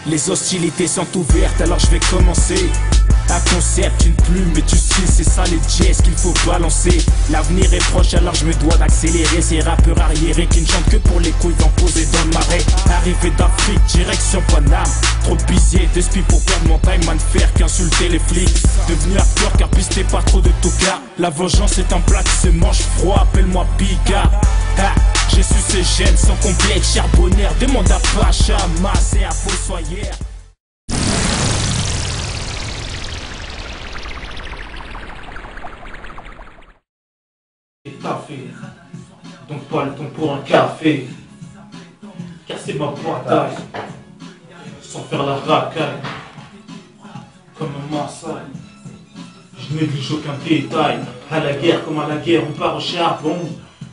Les hostilités sont ouvertes, alors je vais commencer. Un concept, une plume et du style, c'est ça les jazz qu'il faut balancer. L'avenir est proche, alors je me dois d'accélérer. Ces rappeurs arriérés qui ne chantent que pour les couilles posées dans le marais. Arrivé d'Afrique, direction Paname. Trop busy de spi pour perdre mon time, man, faire qu'insulter les flics. Devenu acteur car pisté pas trop de toca. La vengeance est un plat qui se mange froid, appelle-moi Pika. J'ai su ces gènes sans complexe, charbonnaire. Demande à Pacha, Masse et à Fossoyeur. Café, donc pas le temps pour un café, car c'est ma bataille, sans faire la racaille, comme un massacre. Je néglige aucun détail, à la guerre comme à la guerre, on part au charbon,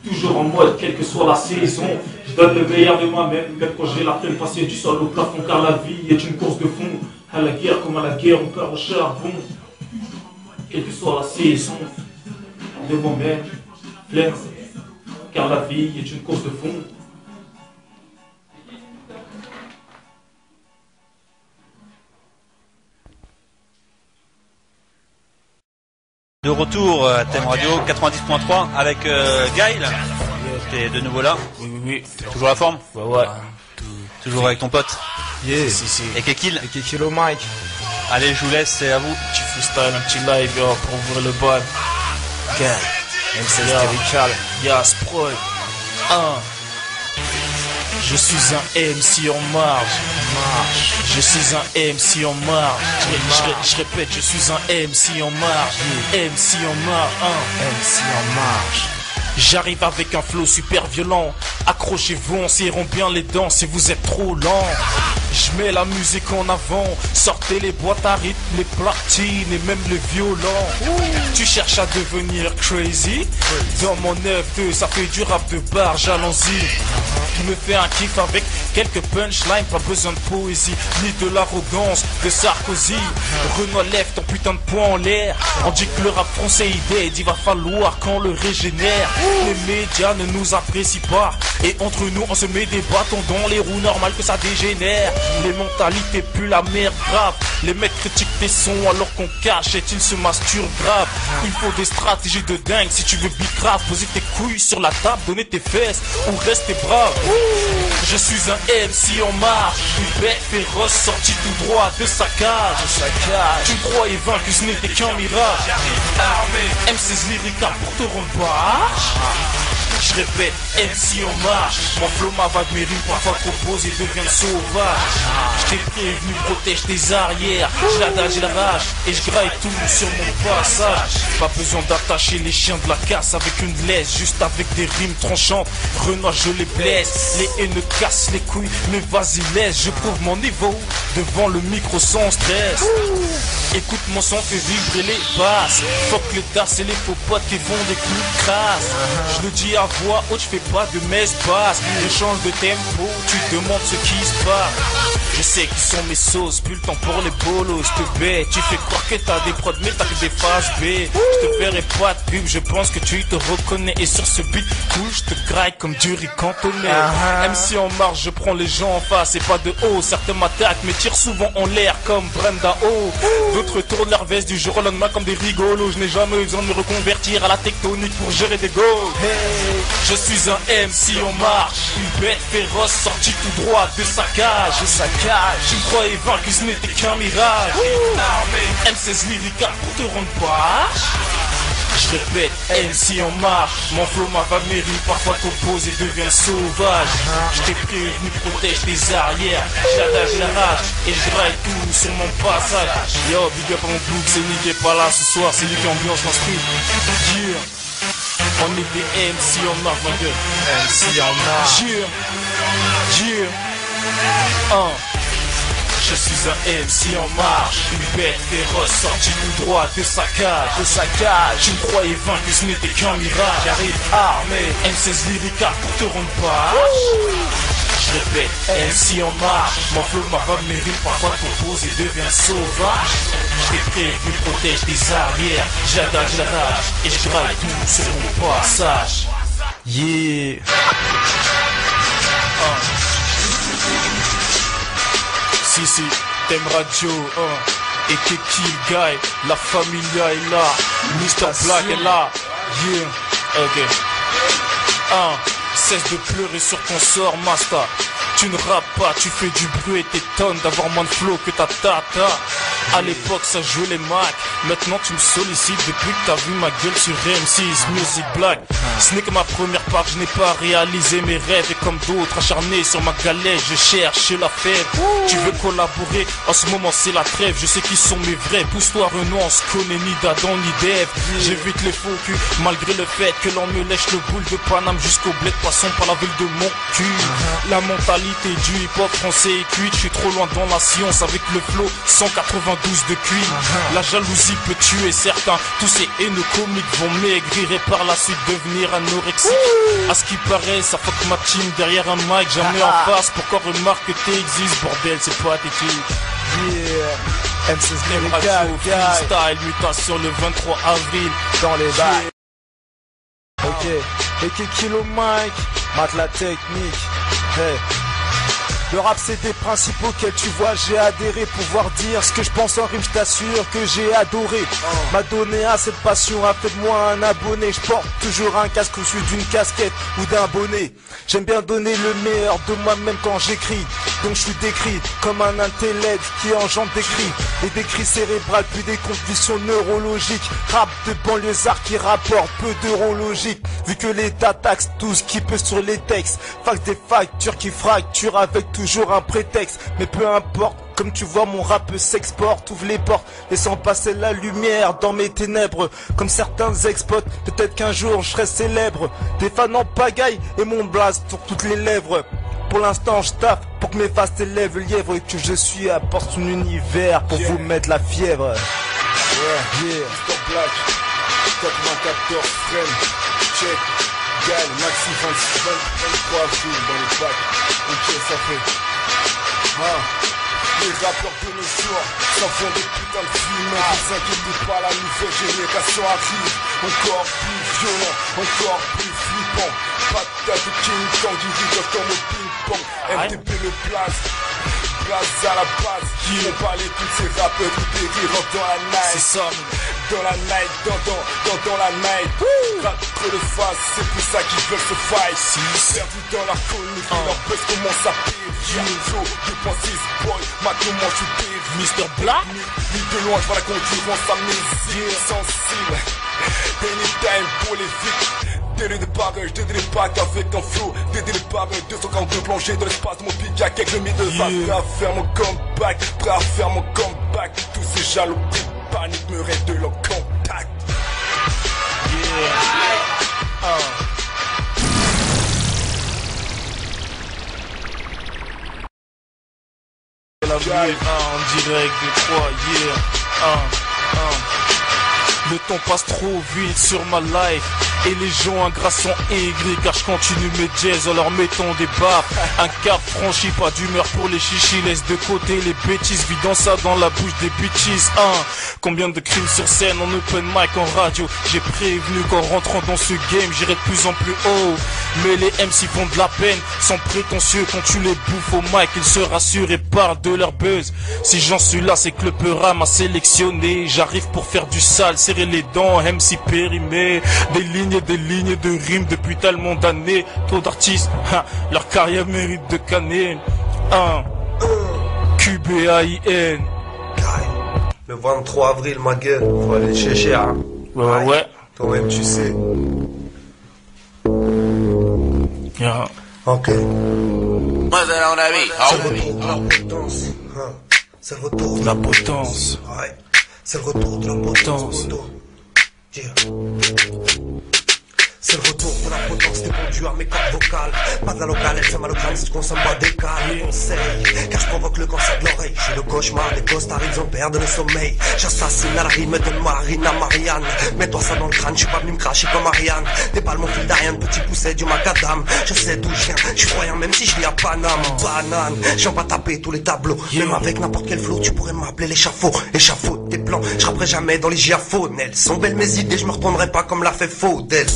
toujours en mode quelle que soit la saison. Je donne le meilleur de moi-même, même quand j'ai la peine passer du sol au plafond, car la vie est une course de fond. À la guerre comme à la guerre, on part au charbon, quelle que soit la saison. De moi-même, car la vie est une course de fond. De retour à Thème Radio 90.3 avec Gaël. T'es de nouveau là? Oui. Toujours la forme? Ouais. Toujours avec ton pote? Yeah. Si. Et Kekil? Et Kekil au mic. Allez, je vous laisse, c'est à vous. Tu freestyle un petit live pour ouvrir le bal. Gaël. MC Lyrical. Yas Pro. Je suis un MC en marche. Je suis un MC en marche. Je répète, je suis un MC en marche. MC en marche. MC en marche. J'arrive avec un flow super violent. Accrochez-vous, on serrons bien les dents si vous êtes trop lent. Je mets la musique en avant. Sortez les boîtes à rythme, les platines et même le violon. Tu cherches à devenir crazy? Dans mon œuvre, ça fait du rap de barge, allons-y. Qui me fait un kiff avec quelques punchlines, pas besoin de poésie, ni de l'arrogance de Sarkozy. Renoir, lève ton putain de poing en l'air. On dit que le rap français est dead, il va falloir qu'on le régénère. Les médias ne nous apprécient pas, et entre nous on se met des bâtons dans les roues, normal que ça dégénère. Les mentalités puent la merde grave. Les mecs critiquent tes sons alors qu'on cache et ils se masturbent grave. Il faut des stratégies de dingue si tu veux bicrave. Poser tes couilles sur la table, donner tes fesses ou rester brave. Je suis un MC en marche, une bête féroce sortie tout droit de sa cage. Tu croyais vaincu, ce n'était qu'un mirage. MC Lyrical pour te rendre barge. Je répète, MC en marche. Mon flow m'avale mes rimes parfois trop posées deviennent sauvages. Je t'ai prévenu, protège tes arrières. Je l'adage et la rage et je graille tout sur mon passage. Pas besoin d'attacher les chiens de la casse avec une laisse, juste avec des rimes tranchantes. Renoir, je les blesse. Les haines cassent les couilles, mais vas-y laisse. Je prouve mon niveau devant le micro sans stress. Écoute mon son, fais vibrer les basses. Fuck les tasses et les faux potes qui font des coups de crasse. Je le dis à voix haute, je fais pas de messe basse. Je change de tempo, tu te demandes ce qui se passe. Je sais qui sont mes sauces, plus le temps pour les bolos, te bête. Tu fais croire que t'as des prods mais t'as que des phases B. Je te ferai pas de pub, je pense que tu te reconnais. Et sur ce beat cool, je te graille comme du riz cantonné. MC en marche, je prends les gens en face et pas de haut. Certains m'attaquent mais tirent souvent en l'air comme Brenda O. D'autres tournent leur veste du jour au lendemain comme des rigolos. Je n'ai jamais besoin de me reconvertir à la tectonique pour gérer des goals. Je suis un MC en marche, une bête féroce sortie tout droit de sa cage. Tu me croyais vaincu, ce n'était qu'un mirage. MC Lyrical pour te rendre barge. Je répète, MC en marche. Mon flow m'avale mes rimes parfois t'oppose et devient sauvage. Je t'ai prévenu, protège tes arrières. J'adage la rage et je graille tout sur mon passage. Yo, big up à mon book, c'est Nick qui est pas là ce soir, c'est lui qui ambiance dans ce truc. Yeah. On est des MC en marche, ma gueule. MC en marche. Je suis un MC en marche, une bête féroce sortie tout droit de sa cage. Tu me croyais vaincu, ce n'était qu'un mirage. J'arrive armé, MC Lyrical pour te rendre barge. Je répète, MC en marche. Mon flow m'avale mes rimes parfois t'oppose et devient sauvage. Je t'ai prévenu, protège tes arrières. J'adage la rage et je graille tout sur mon passage. Yeah. si, Thème Radio, et Kill Guy, la familia est là, Mr. Black est là, yeah, ok. Cesse de pleurer sur ton sort, Master. Tu ne rappes pas, tu fais du bruit et t'étonnes d'avoir moins de flow que ta tata. À l'époque ça jouait les Mac. Maintenant tu me sollicites depuis que t'as vu ma gueule sur M6 Music Black. Ce n'est que ma première part, je n'ai pas réalisé mes rêves. Et comme d'autres acharnés sur ma galette, je cherche la fève. Tu veux collaborer, en ce moment c'est la trêve. Je sais qui sont mes vrais, pousse-toi Renaud, on se connaît ni d'Adam ni d'Ève. J'évite les faux culs, malgré le fait que l'on me lèche le boule de Paname jusqu'au bled, passons par la ville de mon cul. La mentalité du hip-hop français est cuite, je suis trop loin dans la science avec le flow 192 de cuit. La jalousie peut tuer certains, tous ces haineux comiques vont maigrir et par la suite devenir anorexiques. À ce qui paraît, ça fuck ma team derrière un mic, jamais en face. Pourquoi remarque que t'existes, bordel, c'est pathétique. Yeah, MC Thème Radio, freestyle, mutation le 23 avril dans les bacs. Ok, et qui kilo Mike, mate la technique. Hey. Le rap c'est des principes auxquels tu vois j'ai adhéré. Pouvoir dire ce que je pense en rime, je t'assure que j'ai adoré. M'a donné à cette passion, a fait de moi un abonné. Je porte toujours un casque au-dessus d'une casquette ou d'un bonnet. J'aime bien donner le meilleur de moi-même quand j'écris. Donc je suis décrit comme un intellect qui engendre des cris. Et des cris cérébrales puis des confusions neurologiques. Rap de banlieusards qui rapporte peu d'eurologique. Vu que l'État taxe tout ce qui peut sur les textes. Fac des factures qui fracturent avec toujours un prétexte. Mais peu importe, comme tu vois mon rap s'exporte. Ouvre les portes, laissant passer la lumière dans mes ténèbres. Comme certains expotes, peut-être qu'un jour je serai célèbre. Des fans en pagaille et mon blast sur toutes les lèvres. Pour l'instant je taffe pour que mes faces élèvent lièvre. Et que je suis à porte son univers pour vous mettre la fièvre. Ouais, yeah, Mr. Black 94 frame. Check, Gal, Maxi 23 jours dans le bac. Ok, ça fait. Les rappeurs de nos jours s'en font des putains de films. Ne vous inquiétez pas, la nouvelle génération arrive. Encore plus violent, encore plus flippant. Patate de King Kong, il rigole comme au ping-pong. MTP le place, place à la base. On parlait tous ces rappeurs qui périront dans la night. C'est ça, dans la night, dans la night. Ratre de face, c'est pour ça qu'ils veulent se fight. Perdu dans leur connerie, leur buzz commence à périr. Yo, 2.6 boy, maintenant moi je péris. Mr. Black. Ni de loin, je vois la concurrence à mes yeux sensibles. Anytime pour les vies. Délai de pareil, je t'aiderai pas qu'avec un flow. Délai de pareil, 242 plongées dans l'espace de mon pic à quelques milliers de vagues. Prêt à faire mon comeback, prêt à faire mon comeback. Tous ces jaloux pris de panique me restent de leur contact. La vie, en direct de 3, Le temps passe trop vite sur ma life. Et les gens ingrats sont aigris car je continue mes jazz en leur mettant des baffes. Un cap franchi, pas d'humeur pour les chichis. Laisse de côté les bêtises, vidant ça dans la bouche des bitches. Combien de crimes sur scène en open mic, en radio. J'ai prévenu qu'en rentrant dans ce game j'irai de plus en plus haut. Mais les MC font de la peine, sans prétentieux. Quand tu les bouffes au mic, ils se rassurent et parlent de leur buzz. Si j'en suis là, c'est que le Peura m'a sélectionné. J'arrive pour faire du sale, serrer les dents, MC périmé. Des lignes de rimes depuis tellement d'années. Trop d'artistes, leur carrière mérite de canner. QBAIN. Le 23 avril, ma gueule, faut aller chercher, hein. Ouais. Toi-même, tu sais. Yeah. Ok. C'est le retour de la potence. Ouais. C'est le retour de la potence. Yeah. C'est le retour de la potence, t'es pendu à mes cordes vocales. Pas de la locale, elle fait mal au crâne si tu consommes pas des cales. Conseil, car je provoque le cancer de l'oreille. J'ai le cauchemar des costards, ils ont perdu le sommeil. J'assassine à la rime de Marine à Marianne. Mets-toi ça dans le crâne, je suis pas venu me cracher comme Ariane. T'es pas mon fil d'Ariane, petit pousset du macadam. Je sais d'où je viens, je suis croyant même si je vis à Paname. Banane, j'en pas taper tous les tableaux. Même avec n'importe quel flow, tu pourrais m'appeler l'échafaud. Échafaud tes plans, je rapperai jamais dans les giafos. Elles sont belles mes idées, je me retournerai pas comme l'a fait Faudel.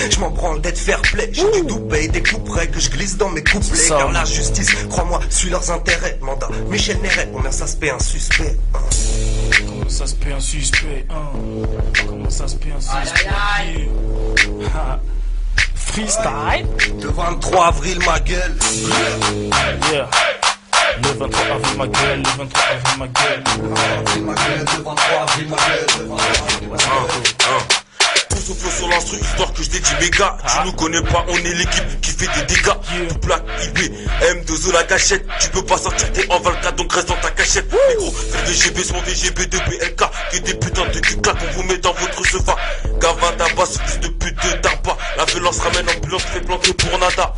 Je m'en branle d'être fair play. J'ai du doubé et des couperets que je glisse dans mes couplets. Car la justice, crois-moi, suit leurs intérêts. Mandat Michel Néret, combien ça se paie un suspect, hein. Comment ça se paie un suspect, hein. Comment ça se paie un suspect, yeah. Freestyle. Le 23 avril, ma gueule. Yeah. Le 23 avril, ma gueule. Le 23 avril, ma gueule. Le 23 avril, ma gueule. Le 23 avril, ma gueule. Le 23 avril, ma gueule. Pousse au flow sur l'instru, histoire que je dédie mes gars. Tu nous connais pas, on est l'équipe qui fait des dégâts. Tout plaque, IB, M2O la gâchette. Tu peux pas sortir, t'es en Valka, donc reste dans ta cachette. Négro, fais le VGB, son VGB de BLK. Que des putains de cul-clac, on vous met dans votre sofa. Gava tabac, ce fils de pute de tarpa. La violence ramène ambulance, fait planter pour nada.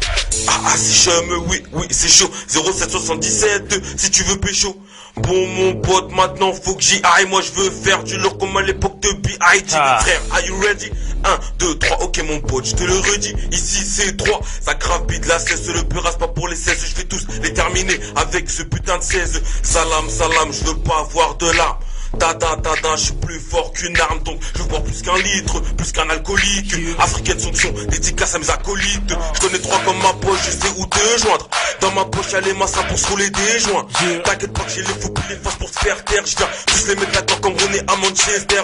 Ah, c'est chum, oui, c'est chaud. 0777, si tu veux pécho. Bon, mon pote, maintenant faut que j'y aille. Moi, je veux faire du lourd comme à l'époque de B.I.G. Frère, are you ready? 1, 2, 3, ok, mon pote, je te le redis. Ici, c'est 3. Ça gravite la cesse, le peur pas pour les 16. Je vais tous les terminer avec ce putain de 16. Salam, salam, je veux pas avoir de larmes. Tada, je suis plus fort qu'une arme, donc je veux boire plus qu'un litre, plus qu'un alcoolique. Africaine sanction, dédicace à mes acolytes. Je connais 3 comme ma poche, je sais où te joindre. Dans ma poche, y'a les massas pour se rouler des joints. T'inquiète pas que j'ai les fous puis les faces pour se faire taire. Je viens tous les mettre là-dedans comme René à Manchester.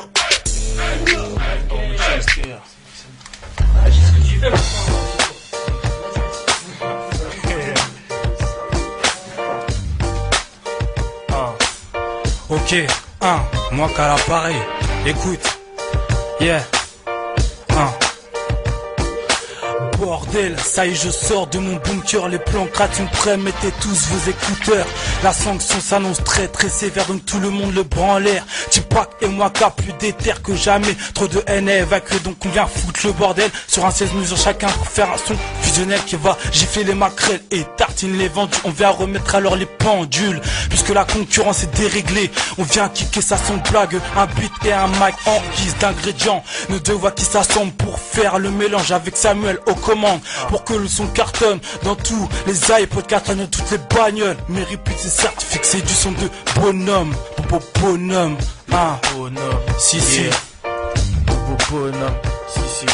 Ok, moi qu'à l'appareil, écoute, yeah, bordel, ça y est je sors de mon bunker. Les plans cratent une près, mettez tous vos écouteurs. La sanction s'annonce très sévère, donc tout le monde le bras en l'air. Tupac et moi qu'à plus déter que jamais. Trop de haine à évacuer, donc on vient foutre le bordel. Sur un 16 mesures chacun pour faire un son fusionnel qui va gifler les maquerelles et tartiner les vendus. On vient remettre alors les pendules, puisque la concurrence est déréglée. On vient kicker ça sans blague, un beat et un mic en guise d'ingrédients. Nos deux voix qui s'assemblent pour faire le mélange avec Samuel au commande, pour que le son cartonne dans tous les iPods, cartonne dans toutes les bagnoles. Mes réputes c'est certifié que c'est du son de bonhomme. Bonhomme, bonhomme, si, bonhomme, si,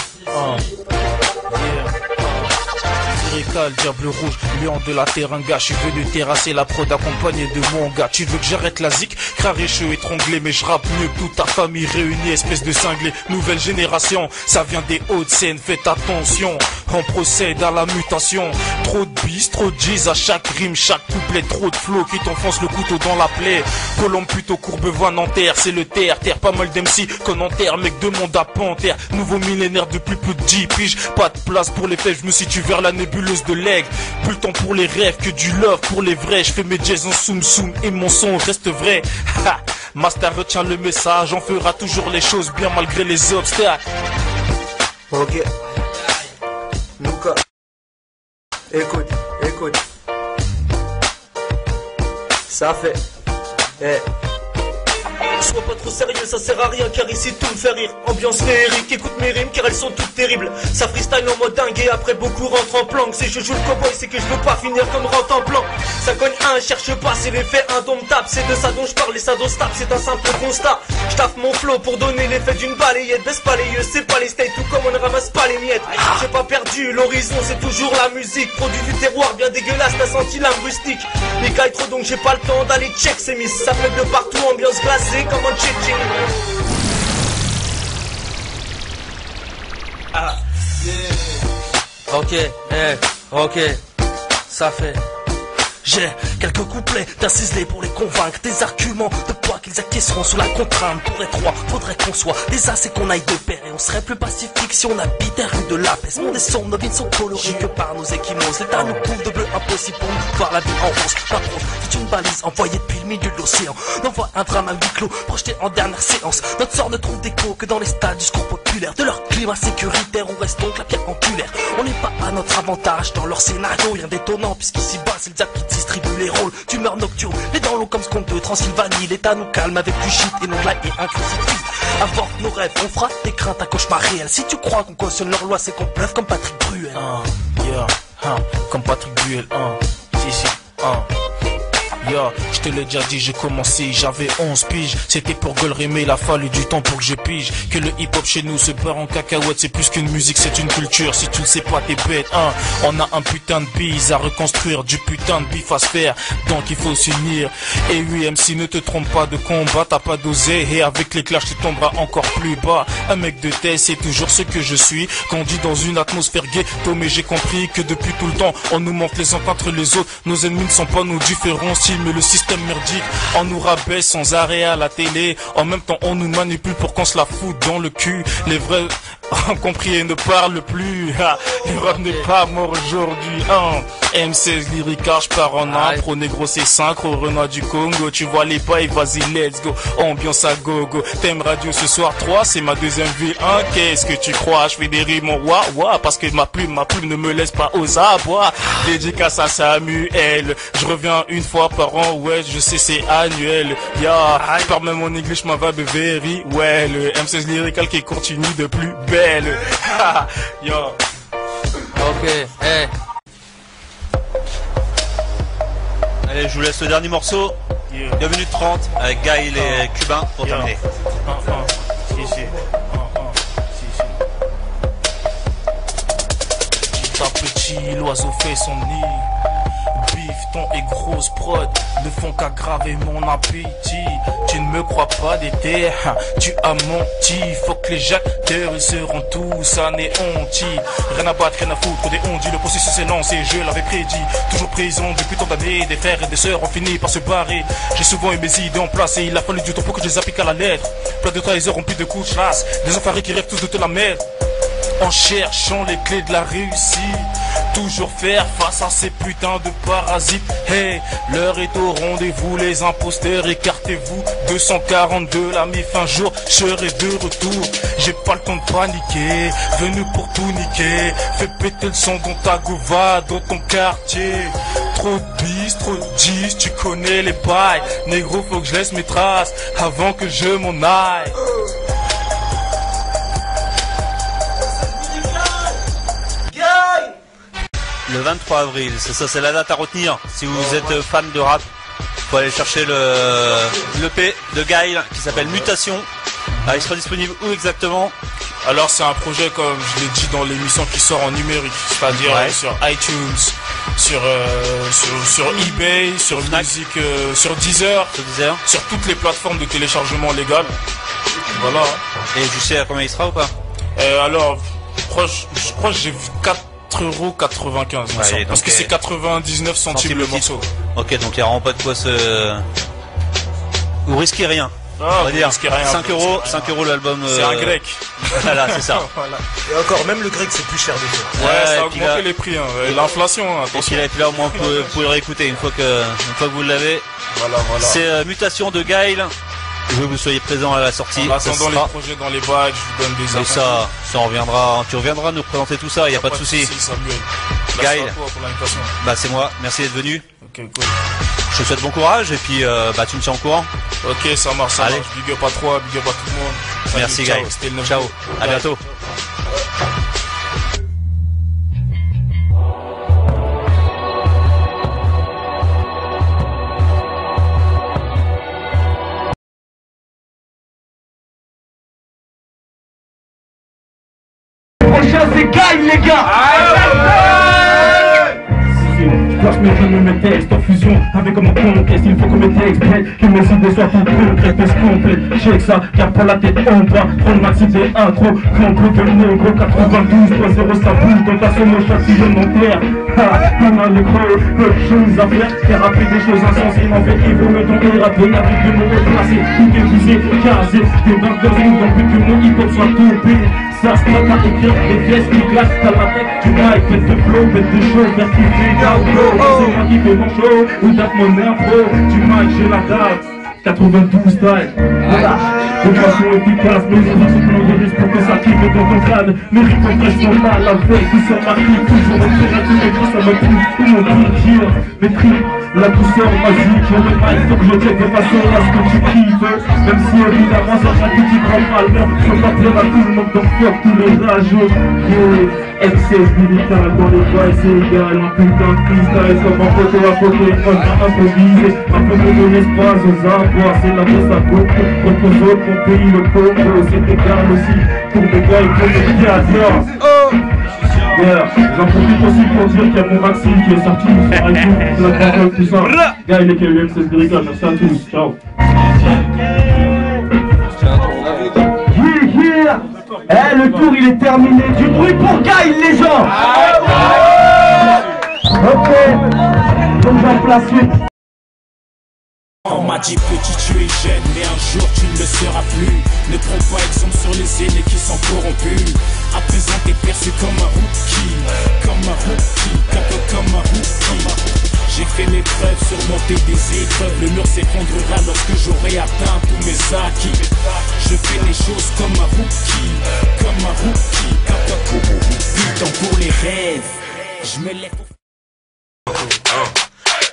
Lyrical, diable rouge, lion de la teranga. Je suis venu terrasser la prod accompagné de mon gars. Tu veux que j'arrête la zik? Craré-cheux étranglé, mais je rappe mieux que toute ta famille réunie, espèce de cinglé. Nouvelle génération, ça vient des Hauts-de-Seine, faites attention. On procède à la mutation. Trop de bis, trop de G's à chaque rime, chaque couplet. Trop de flow qui t'enfonce le couteau dans la plaie. Colombe plutôt Courbevoie, Nanterre, c'est le terre. Pas mal d'MC qu'on enterre, mec de monde à panthère. Nouveau millénaire depuis plus de 10 piges. Pas de place pour les faits, je me situe vers la nébuleuse de l'aigle. Plus le temps pour les rêves que du love pour les vrais. Je fais mes jazz en soum et mon son reste vrai. Master retient le message, on fera toujours les choses bien malgré les obstacles. Ok. Luca. Écoute. Ça fait. Sois pas trop sérieux, ça sert à rien car ici tout me fait rire. Ambiance féerique, écoute mes rimes car elles sont toutes terribles. Ça freestyle en mode dingue et après beaucoup rentrent en planque. Si je joue le cowboy c'est que je veux pas finir comme rentre en blanc. Ça cogne cherche pas, c'est l'effet indomptable. C'est de ça dont je parle, les ça stable, c'est un simple constat. Je taffe mon flow pour donner l'effet d'une balayette. Baisse pas les yeux, c'est pas les steaks, tout comme on ne ramasse pas les miettes. J'ai pas perdu, l'horizon c'est toujours la musique. Produit du terroir bien dégueulasse, t'as senti l'âme rustique. Les cailles trop donc j'ai pas le temps d'aller check ces miss. Ça fait de partout, ambiance glacée comme un chick. Ok, ça fait. J'ai quelques couplets d'un ciselé pour les convaincre. Des arguments de poids qu'ils acquiesceront sous la contrainte. Pour être roi, faudrait qu'on soit des as et qu'on aille de pair. Et on serait plus pacifique si on habitait rue de la paix. Mon des sombres, nos vies sont colorées que par nos échymoses. L'État nous couvre de bleu, impossible pour nous voir la vie en rose. Pas trop, c'est une balise envoyée depuis le milieu de l'océan. On envoie un drame à huis clos, projeté en dernière séance. Notre sort ne trouve d'écho que dans les stades du discours populaire. De leur climat sécuritaire, on reste donc la pierre angulaire. On n'est pas à notre avantage dans leur scénario. Rien d'étonnant puisqu'ici bas c'est le diable qui distribue les rôles d'humeur nocturne. Les dents longs comme ce compte de Transylvanie. L'État nous calme avec du shit et non de la haie inclusive. Avorte nos rêves, on fera des craintes à cauchemar réel. Si tu crois qu'on cautionne leur loi, c'est qu'on bluffe comme Patrick Bruel. Comme Patrick Bruel, Yeah, je te l'ai déjà dit, j'ai commencé, j'avais 11 piges. C'était pour gueuler, mais il a fallu du temps pour que je pige. Que le hip-hop chez nous se part en cacahuète, c'est plus qu'une musique, c'est une culture. Si tu le sais pas, t'es bête, hein. On a un putain de bise à reconstruire, du putain de bif à se faire, donc il faut s'unir. Et oui, MC, ne te trompe pas de combat, t'as pas dosé, et avec les clashs tu tomberas encore plus bas. Un mec de tête, c'est toujours ce que je suis, grandi dans une atmosphère ghetto, mais j'ai compris que depuis tout le temps, on nous montre les uns contre les autres. Nos ennemis ne sont pas nos différents styles, mais le système merdique, on nous rabaisse sans arrêt à la télé. En même temps, on nous manipule pour qu'on se la foute dans le cul. Les vrais ont compris et ne parlent plus. Le rap n'est pas mort aujourd'hui, hein. M16 Lyrica, je pars en impro, négro c'est synchro, Renoir du Congo, tu vois les bails, vas-y let's go, ambiance à gogo. Thème radio ce soir 3, c'est ma deuxième ville, hein. Qu'est-ce que tu crois, je fais des rimes en wa, parce que ma plume ne me laisse pas aux abois. Dédicace à Samuel, je reviens une fois par an, ouais, je sais c'est annuel, yeah, je parle même en English, ma vibe very well, M16 Lyrical qui continue de plus belle, yo. Ok, hey. Allez, je vous laisse le dernier morceau. 2 minutes 30 avec Gaël et Cubain pour terminer. Petit, l'oiseau fait son nid. Bifton et grosse prod ne font qu'aggraver mon appétit. Tu ne me crois pas d'été, tu as menti. Faut que les jacteurs ils seront tous anéantis. Rien à battre, rien à foutre des ondits. Le processus est lancé, je l'avais prédit. Toujours prison depuis tant d'années. Des frères et des sœurs ont fini par se barrer. J'ai souvent eu mes idées en place et il a fallu du temps pour que je les applique à la lettre. Plein de trahisseurs remplis de coups de chasse. Des enfoirés qui rêvent tous de te la mettre. En cherchant les clés de la réussite, toujours faire face à ces putains de parasites. Hey, l'heure est au rendez-vous, les imposteurs, écartez-vous. 242 la mi fin jour, je serai de retour. J'ai pas le temps de paniquer, venu pour tout niquer. Fais péter le son dans ta gova, dans ton quartier. Trop de bis, trop de 10, tu connais les bails. Négro, faut que je laisse mes traces avant que je m'en aille. Le 23 avril, c'est ça, c'est la date à retenir. Si vous êtes fan de rap, faut aller chercher l'EP de Gaël qui s'appelle Mutation. Ah, il sera disponible où exactement? Alors c'est un projet comme je l'ai dit dans l'émission qui sort en numérique, c'est-à-dire sur iTunes, sur eBay, sur musique, sur Deezer, sur toutes les plateformes de téléchargement légal. Voilà. Et tu sais à combien il sera ou pas? Alors, je crois que j'ai vu 4,95 €, ouais, parce que c'est 99 centimes le morceau. Ok, donc il n'y a vraiment pas de quoi se... Vous risquez rien. Ah, on va dire 5 €, 5 € l'album. C'est un grec. Voilà, c'est ça. Voilà. Et encore, même le grec c'est plus cher des fois. Ouais, ça a augmenté les prix, hein. L'inflation, hein, attention. Et puis là au moins vous pouvez le réécouter une fois que vous l'avez. Voilà. C'est Mutation de Gaël. Je veux que vous soyez présents à la sortie. En attendant les projets dans les bacs, je vous donne des infos. Et ça on reviendra. Tu reviendras nous présenter tout ça, il n'y a pas de souci. Gaël, bah c'est moi, merci d'être venu. Ok, cool. Je te souhaite bon courage et puis tu me tiens au courant. Ok, ça marche, ça marche. Big up à toi, big up à tout le monde. Salut, merci Gaël. Ciao, à bientôt. C'est Gaël les gars. Lorsque je mets mes textes en fusion avec mon conquête, il faut que mes textes prêtent, que mes idées soient toutes concrètes, mais complètes. J'ai que ça, car pour la tête en bas, prends le maxi des intros, grand gros que le négro 92.0 ça bouge dans ta somme châtillonnementaire. On a les gros, peu de choses à faire, faire rappeler des choses insensées, en fait il vaut mieux tomber rappeler avec de mots retracés, tout est visé, casé, des 22 secondes dans le but que mon hip-hop soit tombé. Ça se passe à écrire des pièces qui glacent à la tête du mic, faites de flow, faites de choses, vertifiez, download. C'est moi qui fais mon show, ou date mon impro, du mic j'ai la date, 92 style, voilà. De façon efficace, mais les autres sont de risque pour que ça kiffe dans ton crâne. Mes ripotes sont là, la veille, tout sur ma clique, toujours au terrain, tous mes gros ça me pousse, tout mon plaisir, mes tripes. La douceur magique, je veux pas, il faut que je check de façon à ce que tu kiffes. Même si évidemment ça chacun qui prend pas le même. Je veux pas plaire à tout le monde, donc fuck tous les rageux. M16 militaire dans les bois, c'est égal. Un putain de freestyle comme un photo à côté. Moi je viens improviser, un peu de l'espace aux abois. C'est la bosse à beaucoup, contre aux autres, mon pays le Congo. C'est égal aussi pour mes gars et pour mes gladiateurs. Yeah. J'en profite aussi pour dire qu'il y a mon Maxime qui est sorti sur iTunes, la console, tout ça. Gars, il est que M16 militaire, merci à tous, ciao. Eh, le tour il est terminé. Du bruit pour Gaïl, les gens. Ok. Donc j'en place une. On m'a dit petit tu es jeune, mais un jour tu ne le seras plus. Ne prends pas exemple sur les aînés qui sont corrompus. À présent t'es perçu comme un rookie, comme un rookie, comme un rookie. J'ai fait mes preuves, surmonter des épreuves. Le mur s'effondrera lorsque j'aurai atteint tous mes acquis. Je fais les choses comme un rookie, comme un rookie, putain pour les rêves. Je me lève au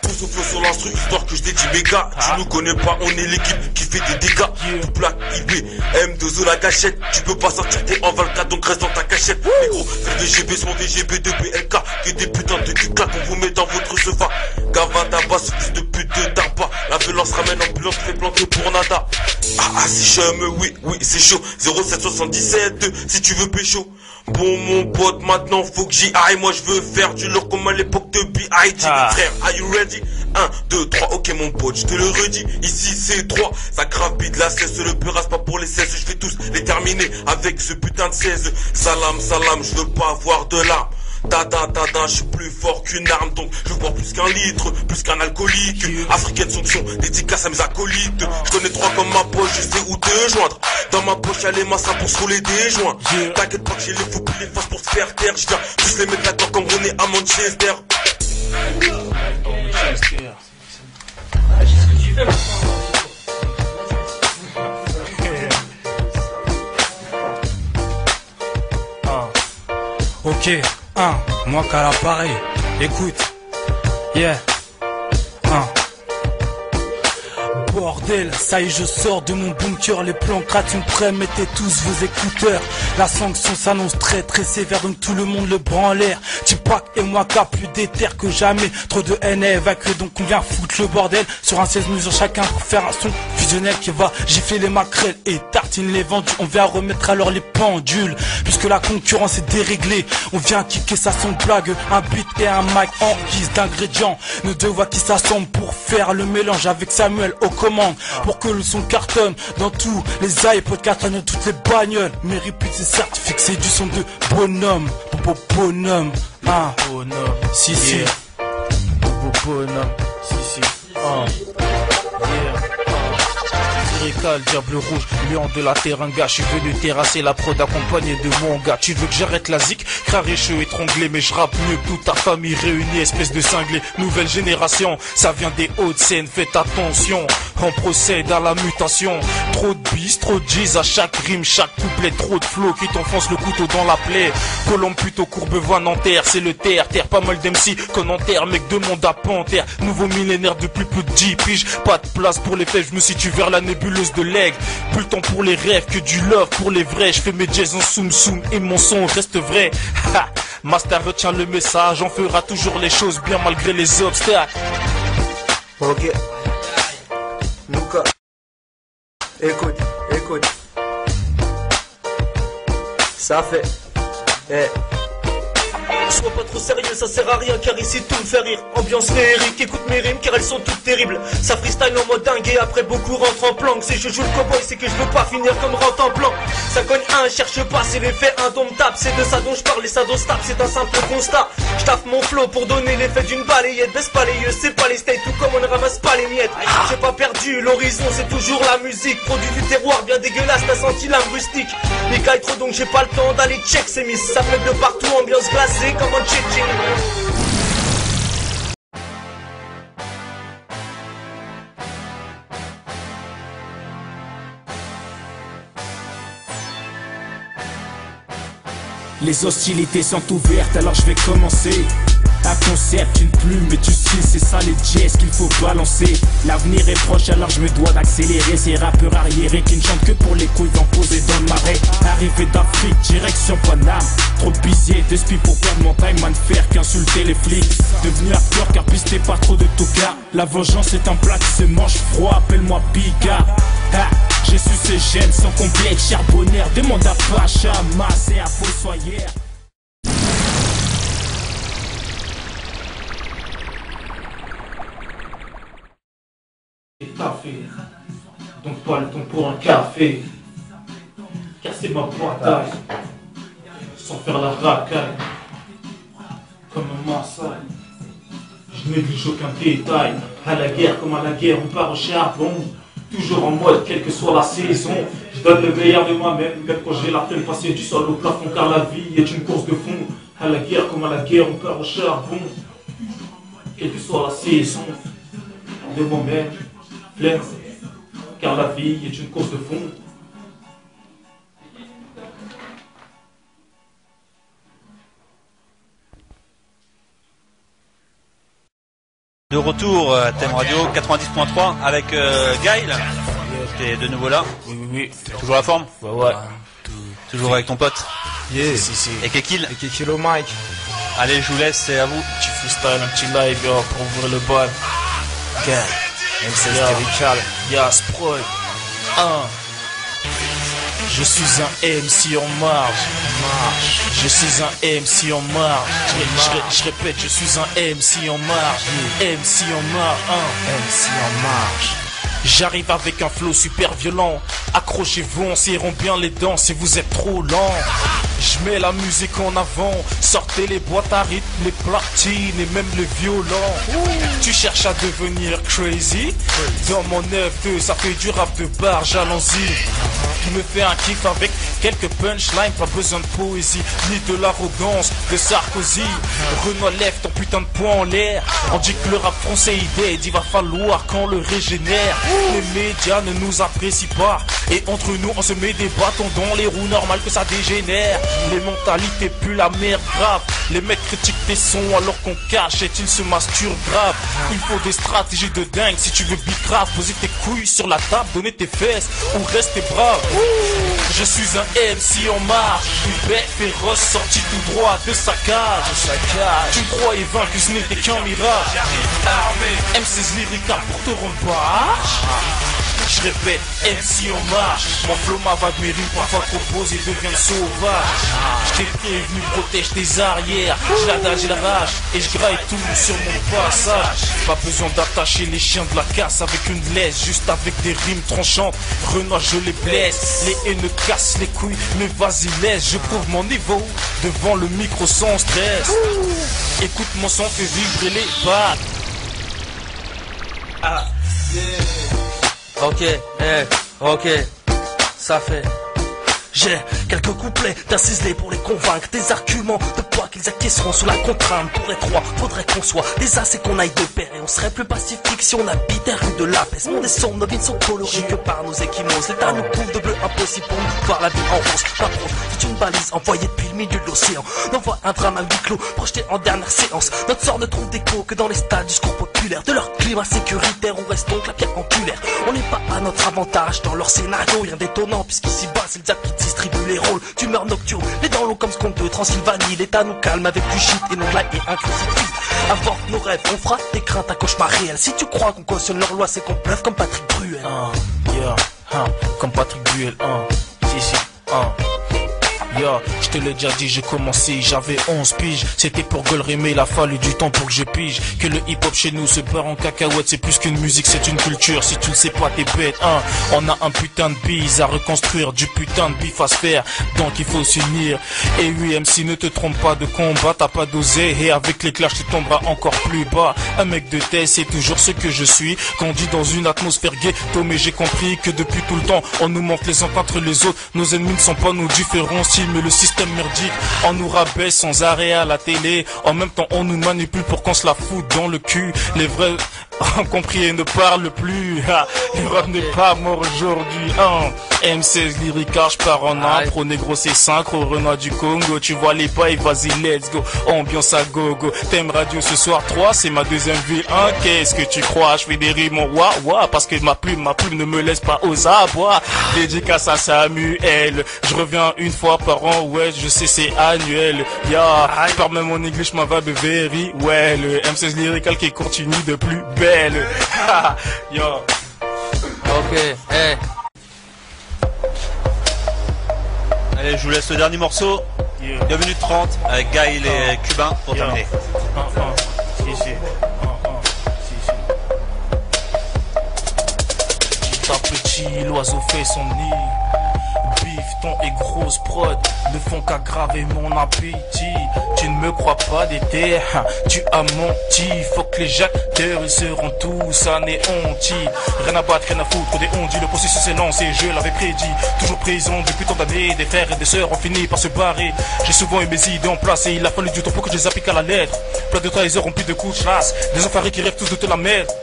pouce au feu sur l'instru, histoire que je dédie mes gars. Tu nous connais pas, on est l'équipe qui fait des dégâts. Tout plaque, IB, M2O la gâchette. Tu peux pas sortir, t'es en Valka, donc reste dans ta cachette. Les gros, fais le VGB, c'est mon VGB de BLK. Que des putains de cul claques, on vous met dans votre sofa. Gavin tabasse, fils de pute de tarpa. La violence ramène ambulance, fait planter pour nada. Ah, si chum, oui, c'est chaud. 0777, si tu veux pécho. Bon mon pote, maintenant faut que j'y aille. Moi je veux faire du lourd comme à l'époque de B.I.G. Frère, are you ready? 1, 2, 3, ok mon pote, je te le redis. Ici c'est 3, ça crapit de la cesse. Le peur reste pas pour les 16, je vais tous les terminer avec ce putain de 16. Salam, salam, je veux pas avoir de larmes. Je suis plus fort qu'une arme, donc je bois plus qu'un litre, plus qu'un alcoolique. Africaine sanction, dédicace à mes acolytes. Je connais 3 comme ma poche, je sais où te joindre. Dans ma poche y'a les massas pour se rouler des joints. T'inquiète pas que j'ai les fous puis les faces pour se faire taire. Je viens plus les mettre d'accord comme René à Manchester. Ok, moi qu'à l'appareil, écoute, yeah, bordel, ça y est je sors de mon bunker. Les plans sont prêts, mettez tous vos écouteurs. La sanction s'annonce très très sévère, donc tout le monde le prend en l'air. Tupac et moi qu'à plus d'éther que jamais. Trop de haine à évacuer, donc on vient foutre le bordel. Sur un 16 mesures chacun pour faire un son fusionnel qui va gifler les maquerelles et tartine les vendus. On vient remettre alors les pendules, puisque la concurrence est déréglée. On vient kicker ça sans blague, un beat et un mic en guise d'ingrédients. Nos deux voix qui s'assemblent pour faire le mélange avec Samuel au commande, pour que le son cartonne dans tous les iPods, cartonne dans toutes les bagnoles. Mes repeats c'est certifié que c'est du son de bonhomme, bonhomme, bonhomme, si, bonhomme, si, Lyrical, diable rouge, lion de la terre, un gars. Je suis venu terrasser la prod accompagné de mon gars. Tu veux que j'arrête la zik, craré-cheux étranglé, mais je rappe mieux que toute ta famille réunie, espèce de cinglé. Nouvelle génération, ça vient des Hauts-de-Seine, faites attention, on procède à la mutation. Trop de bis, trop de G's à chaque rime, chaque couplet, trop de flow qui t'enfonce le couteau dans la plaie. Colombe plutôt Courbevoie, Nanterre, c'est le terre, pas mal d'MC qu'on enterre, mec demande à Panthère. Nouveau millénaire depuis plus de 10 piges, pas de place pour les faits, je me situe vers la nébuleuse de l'aigle. Plus le temps pour les rêves que du love pour les vrais. Je fais mes jazz en soum et mon son reste vrai. Master retient le message, on fera toujours les choses bien malgré les obstacles. Ok. Luca. Écoute. Ça fait. Sois pas trop sérieux, ça sert à rien car ici tout me fait rire. Ambiance féerique, écoute mes rimes car elles sont toutes terribles. Ça freestyle en mode dingue et après beaucoup rentrent en planque. Si je joue le cowboy c'est que je veux pas finir comme rentre en plan. Ça cogne un, cherche pas, c'est l'effet indomptable. C'est de ça dont je parle et ça dont je tape, c'est un simple constat. Je tape mon flow pour donner l'effet d'une balayette. Baisse pas les yeux, c'est pas les steaks, tout comme on ne ramasse pas les miettes. J'ai pas perdu, l'horizon c'est toujours la musique. Produit du terroir bien dégueulasse, t'as senti l'âme rustique. Les cailles trop donc j'ai pas le temps d'aller check ces miss. Ça fait de partout, ambiance glacée comme un tchétchène. Les hostilités sont ouvertes, alors je vais commencer Un concept, une plume et tu sais c'est ça les jazz qu'il faut balancer. L'avenir est proche alors je me dois d'accélérer. Ces rappeurs arriérés qui ne chantent que pour les couilles posées dans le marais. Arrivé d'Afrique, direction Paname. Trop busy de spi pour perdre mon time. Man faire qu'insulter les flics. Devenu acteur car pisté pas trop de toca. La vengeance est un plat qui se mange froid. Appelle-moi Biga. J'ai su ces gènes sans complexe charbonnaire. Demande à Pacha, Masse et à Fossoyère. Café. Donc pas le temps pour un café. Car c'est ma bataille. Sans faire la racaille. Comme un massacre. Je néglige aucun détail. À la guerre comme à la guerre, on part au charbon. Toujours en mode, quelle que soit la saison. Je donne le meilleur de moi-même, même quand j'ai la peine passer du sol au plafond, car la vie est une course de fond. À la guerre comme à la guerre, on part au charbon. Quelle que soit la saison. De moi-même, plein, car la vie est une course de fond. De retour à Thème Radio 90.3 avec Gaël. T'es de nouveau là. Oui. Toujours la forme. Ouais. Toujours avec ton pote. Yeah. Si. Et Kekil. Et Kekil au mic. Allez, je vous laisse, c'est à vous. Petit freestyle, un petit live pour ouvrir le bal. Gaël. MC Lyrical. Yas Prod. Je suis un MC en marge. Je suis un MC en marge. Je répète, je suis un MC en marge. MC en marge. MC en marge. J'arrive avec un flow super violent. Accrochez-vous, on serrons bien les dents si vous êtes trop lent. Je mets la musique en avant. Sortez les boîtes à rythme, les platines et même les violons. Tu cherches à devenir crazy? Dans mon 9-2, ça fait du rap de barge, allons-y. Je me fais un kiff avec quelques punchlines, pas besoin de poésie, ni de l'arrogance de Sarkozy. Renoir, lève ton putain de poing en l'air. On dit que le rap français est dead, il va falloir qu'on le régénère. Les médias ne nous apprécient pas, et entre nous on se met des bâtons dans les roues, normal que ça dégénère. Les mentalités puent la merde grave. Les mecs critiquent tes sons alors qu'on cache et ils se masturbent grave. Il faut des stratégies de dingue si tu veux bicrave. Poser tes couilles sur la table, donner tes fesses ou rester brave. Je suis un MC en marche, une bête féroce sortie tout droit de sa cage. Tu croyais vaincu, ce n'était qu'un mirage. MC Lyrical pour te rendre barge. Je répète, MC en marche. Mon flow m'avale mes rimes parfois trop posées deviennent sauvages. Je t'ai prévenu, protège tes arrières. Je l'adage et la rage et je graille tout sur mon passage. Pas besoin d'attacher les chiens de la casse avec une laisse, juste avec des rimes tranchantes. Renoir je les blesse, les haines cassent les couilles. Mais vas-y laisse, je prouve mon niveau devant le micro sans stress. Écoute mon son, fais vibrer les pattes. Ok, ça fait. J'ai quelques couplets d'un ciselé pour les convaincre. Des arguments de poids qu'ils acquiesceront sous la contrainte. Pour être roi, faudrait qu'on soit des as et qu'on aille de pair. Et on serait plus pacifique si on habitait rue de la paix. Mon des sons, nos vies ne sont colorées que par nos échymoses. L'État nous couvre de bleu, impossible pour nous voir la vie en rose. Pas pro, c'est une balise envoyée depuis le milieu de l'océan. On envoie un drame à huis clos, projeté en dernière séance. Notre sort ne trouve d'écho que dans les stades du score populaire. De leur climat sécuritaire, on reste donc la pierre angulaire. On n'est pas à notre avantage dans leur scénario. Rien d'étonnant puisqu'ici bas c'est le diable qui distribue les rôles d'humeur nocturne. Les dents longs comme ce qu'on peut, Transylvanie. L'État nous calme avec du shit et non de la haine inclusive. Avorte nos rêves, on fera des craintes à cauchemar réel. Si tu crois qu'on cautionne leur loi, c'est qu'on bluffe comme Patrick Bruel. Comme Patrick Bruel, Yo, je te l'ai déjà dit, j'ai commencé, j'avais 11 piges. C'était pour gueuler, mais il a fallu du temps pour que je pige. Que le hip-hop chez nous se part en cacahuète, c'est plus qu'une musique, c'est une culture. Si tu le sais pas, t'es bête, On a un putain de bise à reconstruire, du putain de bif à se faire. Donc il faut s'unir. Et oui, MC, ne te trompe pas de combat, t'as pas dosé. Et avec l'éclat, je te tomberas encore plus bas. Un mec de tête, c'est toujours ce que je suis. Grandi dans une atmosphère ghetto, mais j'ai compris que depuis tout le temps, on nous montre les uns contre les autres. Nos ennemis ne sont pas nos différents styles, mais le système merdique, on nous rabaisse sans arrêt à la télé. En même temps on nous manipule pour qu'on se la foute dans le cul. Les vrais compris et ne parle plus. Le rap n'est pas mort aujourd'hui. M16 lyrica, je pars en impro. Négro c'est synchro, Renoir du Congo. Tu vois les pailles, vas-y let's go. Ambiance à gogo. Thème radio ce soir 3, c'est ma deuxième ville. Qu'est-ce que tu crois? Je fais des rimes en wa parce que ma plume ne me laisse pas aux abois. Dédicace à Samuel. Je reviens une fois par an, ouais, je sais c'est annuel. Je parle même en English, ma vibe very well. M16 lyrical qui continue de plus belle. Yo. Ok, hey. Allez, je vous laisse le dernier morceau. 2 minutes 30 avec Gaël et Cubain pour terminer. Petit, l'oiseau fait son nid. Bifton et grosse prod ne font qu'aggraver mon appétit. Tu ne me crois pas d'été, tu as menti. Faut que les acteurs ils seront tous anéantis. Rien à battre, rien à foutre des ondis. Le processus est lancé, je l'avais prédit. Toujours présent depuis tant d'années. Des frères et des sœurs ont fini par se barrer. J'ai souvent eu mes idées en place et il a fallu du temps pour que je les applique à la lettre. Plein de trahisseurs remplis de coups de chasse. Des enfoirés qui rêvent tous de te la mettre.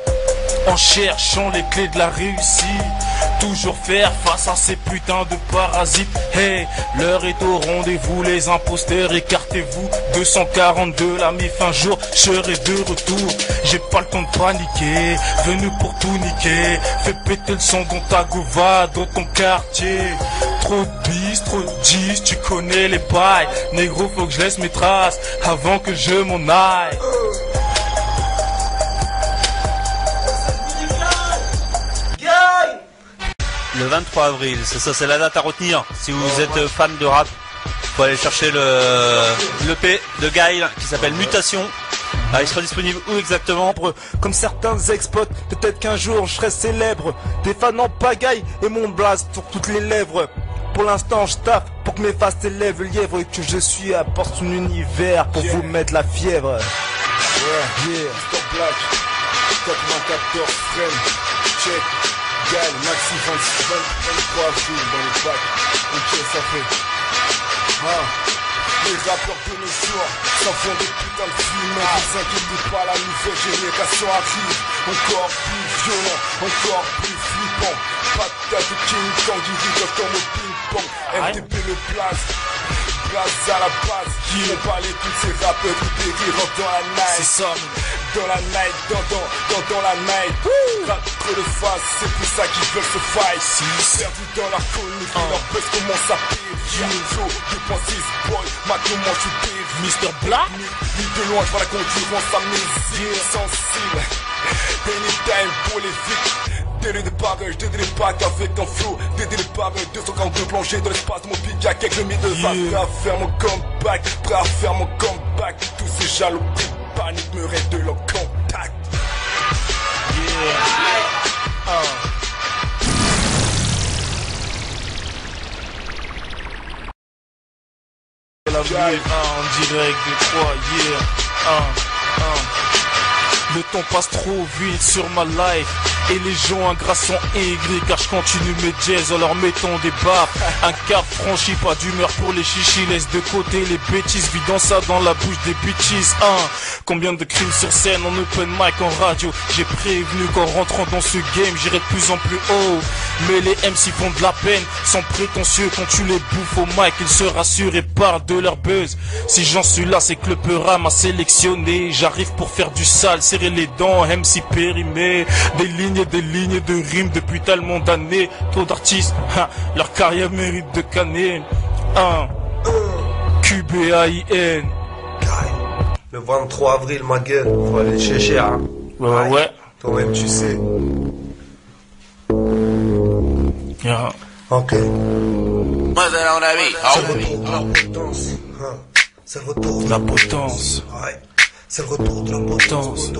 En cherchant les clés de la réussite, toujours faire face à ces putains de parasites. Hey, l'heure est au rendez-vous, les imposteurs, écartez-vous. 242, la mi fin jour, je serai de retour. J'ai pas le temps de paniquer, venu pour tout niquer. Fais péter le son dans ta gova, dans ton quartier. Trop de bis, trop de 10, tu connais les bails. Négro, faut que je laisse mes traces avant que je m'en aille. Le 23 avril, c'est ça, c'est la date à retenir. Si vous êtes fan de rap, faut aller chercher l'EP de Gaël qui s'appelle Mutation. Il sera disponible où exactement? Comme certains ex-potes, peut-être qu'un jour je serai célèbre. Des fans en pagaille et mon blast sur toutes les lèvres. Pour l'instant je taffe pour que mes faces t'élèvent le lièvre et que je suis à porte son univers pour vous mettre la fièvre. Yeah, Stop Black, 94 frame, check. Gaël, Maxi 23 jours dans le pack. Ok, ça fait. Les rappeurs de nos jours s'en font des putains de films. Ne vous inquiétez pas, la nouvelle génération arrive. Encore plus violent, encore plus flippant. Patate de King Kong, il rigole comme au ping-pong. MTP le place. Place à la base, on parlait tous ces rappeurs qui rentrent dans la night. C'est ça, dans la night, dans la night. Ratre de face, c'est pour ça qu'ils veulent se fight. Perdu dans leur connerie, leur buzz commence à périr. Niveau 2.6 boy, maintenant je péris. Mr. Black, ni de loin, je vois la concurrence à mes yeux sensibles. Anytime pour les flics. Délai de barrage, délai de pack avec un flow. Délai de barrage, 242 plongés dans l'espace de mon pic avec le mythe de vague. Prêt à faire mon comeback, prêt à faire mon comeback. Tous ces jaloux pris de panique me rêvent de leur contact. La vie en direct de 3, Le temps passe trop vite sur ma life. Et les gens ingrats sont aigris car je continue mes jazz en leur mettant des baffes. Un cap franchi, pas d'humeur pour les chichis. Laisse de côté les bêtises, vidant ça dans la bouche des bitches. Combien de crimes sur scène en open mic, en radio. J'ai prévenu qu'en rentrant dans ce game j'irai de plus en plus haut. Mais les MC font de la peine, sont prétentieux quand tu les bouffes au mic. Ils se rassurent et parlent de leur buzz. Si j'en suis là c'est que le Peura m'a sélectionné. J'arrive pour faire du sale, serrer les dents, MC périmé. Des lignes de rimes depuis tellement d'années. Trop d'artistes, leur carrière mérite de canner. QBAIN. Le 23 avril, ma gueule, faut aller chercher, hein. Ouais. Toi-même, tu sais. Ok. C'est le retour de la potence. Ouais. C'est le retour de la potence.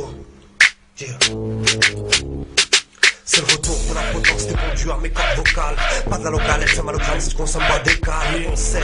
C'est le retour de la potence, t'es pendu à mes cordes vocales. Pas de la locale, elle fait mal au crâne, si tu consommes pas des cales. Conseil,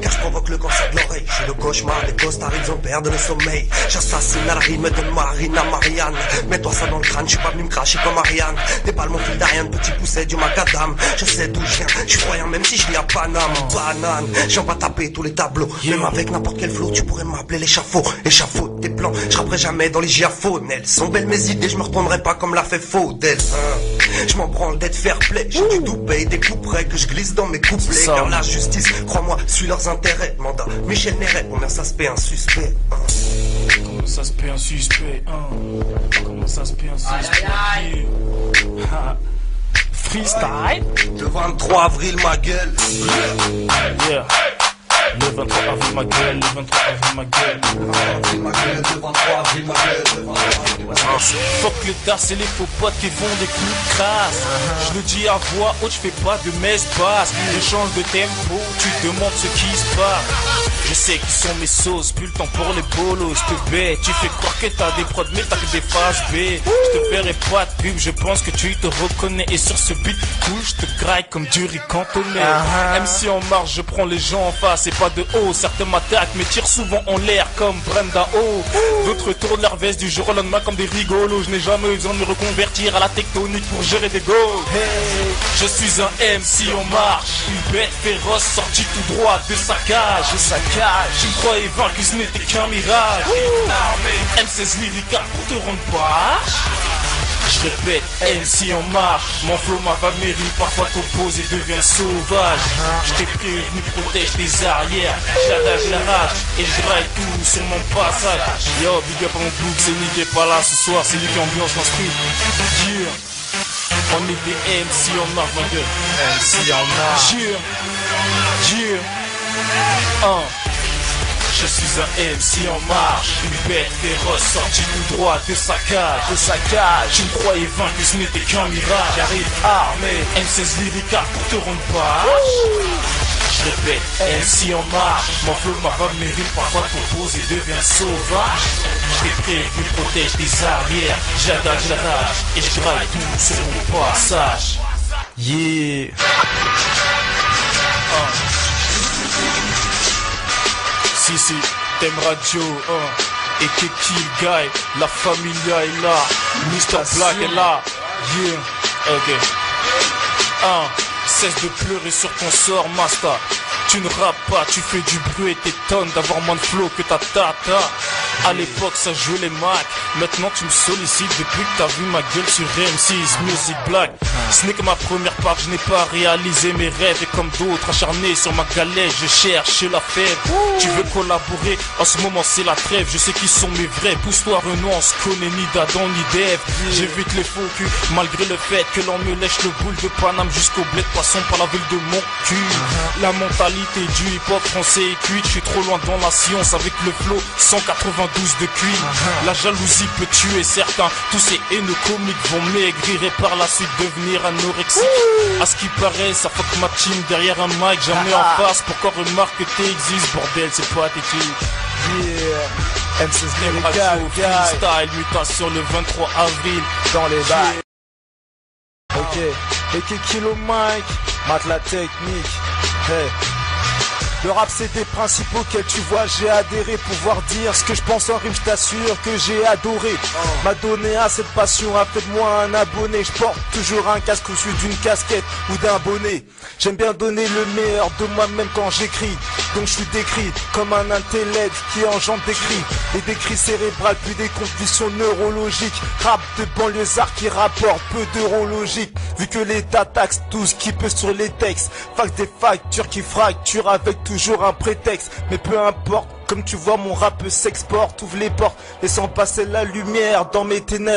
car je provoque le cancer de l'oreille. Je suis le cauchemar des gosses, arrivent, on perd le sommeil. J'assassine à la rime de Marine à Marianne. Mets-toi ça dans le crâne, je suis pas venu me cracher comme Ariane. Déballe mon fil d'Ariane, petit pousset du macadam. Je sais d'où je viens, je suis croyant même si je vis à Paname. Banane, j'en vais taper tous les tableaux. Même avec n'importe quel flow, tu pourrais m'appeler l'échafaud. Échafaud tes plans, je rapperai jamais dans les giafos. Elles sont belles mes idées, je me retournerai pas comme l'a fait Faudel. Je m'en branle d'être fair play, j'ai du doupé, des couperets que je glisse dans mes couplets. Car la justice, crois-moi, suit leurs intérêts. Mandat Michel Néret, combien ça se paie un suspect? Comment ça se paie un suspect? Comment ça se paie un suspect? Freestyle. Le 23 avril, ma gueule. Yeah. Le 23 avril, ma gueule. Le 23 avril, ma gueule. Le 23 avril, ma gueule. Le 23 avril, ma gueule. Le 23 avril, ma gueule. Fuck le tard, c'est les faux potes qui font des coups de crasse. Je le dis à voix haute, je fais pas de messe basse. Je change de tempo, tu te demandes ce qui se passe. Je sais qui sont mes sauces, plus le temps pour les bolos. Je te bête, tu fais croire que t'as des prods, mais t'as que des phases B. Je te ferai pas de pub, je pense que tu te reconnais. Et sur ce beat cool, je te graille comme du riz cantonné. MC en marche, je prends les gens en face et pas de haut. Certains m'attaquent, mais tirent souvent en l'air comme Brenda O. D'autres tournent leur veste du jour au lendemain comme des rigolos. Je n'ai jamais eu besoin de me reconvertir à la tectonique pour gérer des goals. Hey, je suis un MC en marche, une bête féroce sortie tout droit de sa cage. Tu me croyais vaincu, ce n'était qu'un mirage. M16 lyrical pour te rendre barge. Je répète, MC en marche. Mon flow, ma va mérite, parfois t'oppose et devient sauvage. Je t'ai prévenu, protège tes arrières. J'adage la rage et je graille tout sur mon passage. Yo, big up à mon bouc, c'est Nick qui est pas là ce soir, c'est lui qui ambiance dans ce truc. Yeah. On est des MC en marche, ma gueule. MC en marche. Je suis un MC en marche, une bête féroce sortie tout droit de sa cage. Tu me croyais vaincu, ce n'était qu'un mirage. J'arrive armé, M16 lyrical pour te rendre barge. Je répète, MC en marche. Mon flow, ma va mérite, parfois t'oppose et devient sauvage. Je t'ai prévenu, protège tes arrières. J'adage la rage et je graille tout sur mon passage. Yeah. Si, t'aimes radio, et que kill guy, la familia est là, Mr. Black est là, yeah, ok. Cesse de pleurer sur ton sort, Master. Tu ne rappes pas, tu fais du bruit et t'étonnes d'avoir moins de flow que ta tata. À l'époque ça jouait les Mac, maintenant tu me sollicites depuis que t'as vu ma gueule sur M6 Music Black. Ce n'est que ma première part, je n'ai pas réalisé mes rêves. Et comme d'autres acharnés sur ma galette, je cherche la fève. Tu veux collaborer, en ce moment c'est la trêve. Je sais qui sont mes vrais, pousse-toi Renaud, on se connaît ni d'Adam ni d'Ève. J'évite les faux culs, malgré le fait que l'on me lèche le boule de Paname jusqu'au bled, passons par la ville de mon cul. La mentalité du hip-hop français est cuite, je suis trop loin dans la science avec le flow 192 de cuit. La jalousie peut tuer certains, tous ces haineux comiques vont maigrir et par la suite devenir anorexiques. À ce qui paraît, ça fuck ma team derrière un mic, jamais en face. Pourquoi remarque que t'existes, bordel, c'est pathétique. Yeah, M16 Radio, freestyle, mutation le 23 avril dans les bails. Ok, et Kilo Mike, matelas technique. Hey. Le rap c'est des principes auxquels tu vois j'ai adhéré. Pouvoir dire ce que je pense en rime, je t'assure que j'ai adoré. M'a donné à cette passion, a fait de moi un abonné. Je porte toujours un casque au dessus d'une casquette ou d'un bonnet. J'aime bien donner le meilleur de moi-même quand j'écris. Donc je suis décrit comme un intellect qui engendre des cris. Et des cris cérébrales puis des conditions neurologiques. Rap de banlieusards qui rapporte peu d'eurologique. Vu que l'État taxe tout ce qui peut sur les textes. Fax des factures qui fracturent avec toujours un prétexte. Mais peu importe, comme tu vois mon rap s'exporte. Ouvre les portes, laissant passer la lumière dans mes ténèbres.